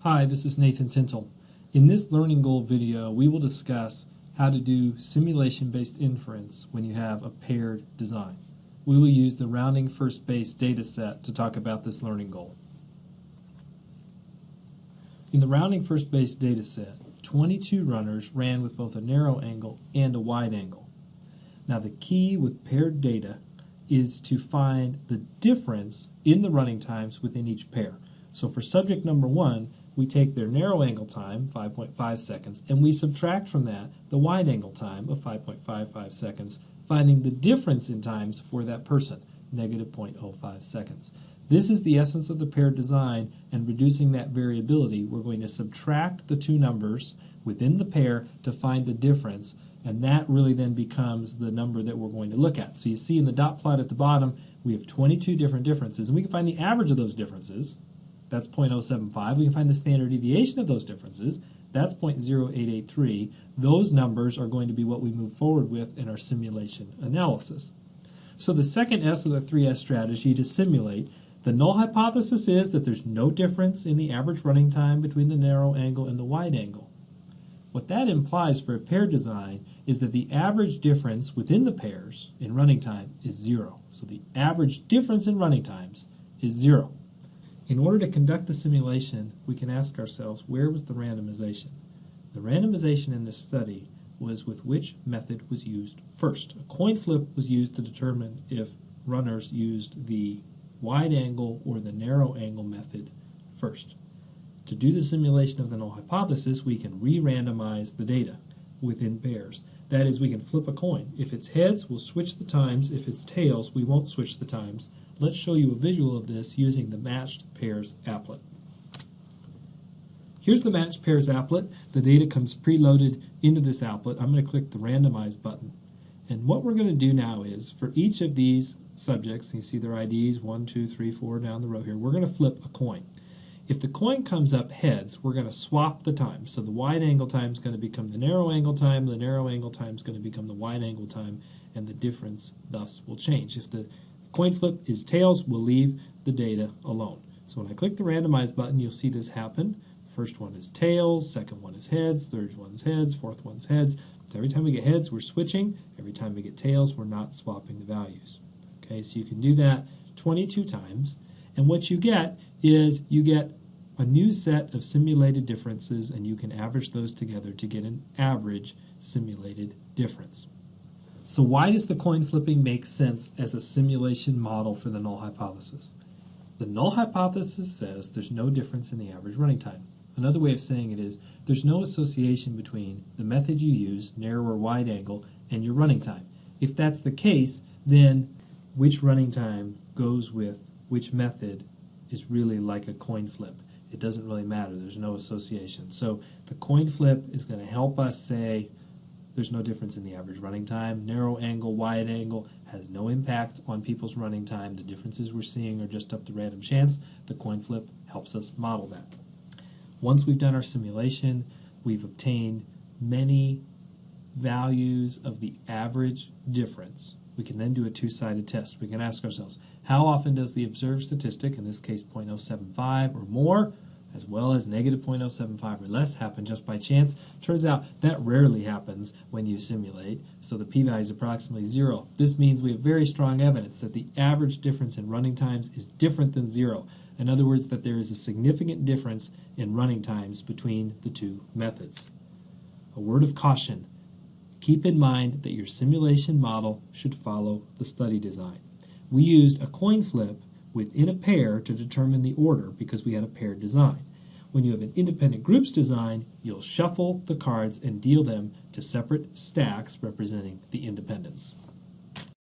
Hi, this is Nathan Tintle. In this learning goal video, we will discuss how to do simulation-based inference when you have a paired design. We will use the rounding first base data set to talk about this learning goal. In the rounding first base data set, 22 runners ran with both a narrow angle and a wide angle. Now the key with paired data is to find the difference in the running times within each pair. So for subject number 1, we take their narrow angle time, 5.5 seconds, and we subtract from that the wide angle time of 5.55 seconds, finding the difference in times for that person, negative 0.05 seconds. This is the essence of the paired design, and reducing that variability, we're going to subtract the two numbers within the pair to find the difference, and that really then becomes the number that we're going to look at. So you see in the dot plot at the bottom, we have 22 different differences, and we can find the average of those differences. That's 0.075. We can find the standard deviation of those differences. That's 0.0883. Those numbers are going to be what we move forward with in our simulation analysis. So the second S of the 3S strategy to simulate, the null hypothesis is that there's no difference in the average running time between the narrow angle and the wide angle. What that implies for a paired design is that the average difference within the pairs in running time is 0. So the average difference in running times is 0. In order to conduct the simulation, we can ask ourselves, where was the randomization? The randomization in this study was with which method was used first. A coin flip was used to determine if runners used the wide angle or the narrow angle method first. To do the simulation of the null hypothesis, we can re-randomize the data within pairs. That is, we can flip a coin. If it's heads, we'll switch the times. If it's tails, we won't switch the times. Let's show you a visual of this using the matched pairs applet. Here's the matched pairs applet. The data comes preloaded into this applet. I'm going to click the randomize button. And what we're going to do now is, for each of these subjects, you see their IDs, 1, 2, 3, 4 down the row here, we're going to flip a coin. If the coin comes up heads, we're going to swap the time. So the wide angle time is going to become the narrow angle time is going to become the wide angle time, and the difference thus will change. If the coin flip is tails, we'll leave the data alone. So when I click the randomize button, you'll see this happen. First one is tails, second one is heads, third one's heads, fourth one's heads. So every time we get heads, we're switching. Every time we get tails, we're not swapping the values. Okay, so you can do that 22 times. And what you get is you get a new set of simulated differences, and you can average those together to get an average simulated difference. So why does the coin flipping make sense as a simulation model for the null hypothesis? The null hypothesis says there's no difference in the average running time. Another way of saying it is there's no association between the method you use, narrow or wide angle, and your running time. If that's the case, then which running time goes with which method is really like a coin flip. It doesn't really matter. There's no association. So the coin flip is going to help us say there's no difference in the average running time. Narrow angle, wide angle has no impact on people's running time. The differences we're seeing are just up to random chance. The coin flip helps us model that. Once we've done our simulation, we've obtained many values of the average difference. We can then do a two-sided test. We can ask ourselves, how often does the observed statistic, in this case 0.075 or more, as well as negative 0.075 or less, happen just by chance? Turns out that rarely happens when you simulate, so the p-value is approximately 0. This means we have very strong evidence that the average difference in running times is different than 0. In other words, that there is a significant difference in running times between the two methods. A word of caution. Keep in mind that your simulation model should follow the study design. We used a coin flip within a pair to determine the order because we had a paired design. When you have an independent groups design, you'll shuffle the cards and deal them to separate stacks representing the independents.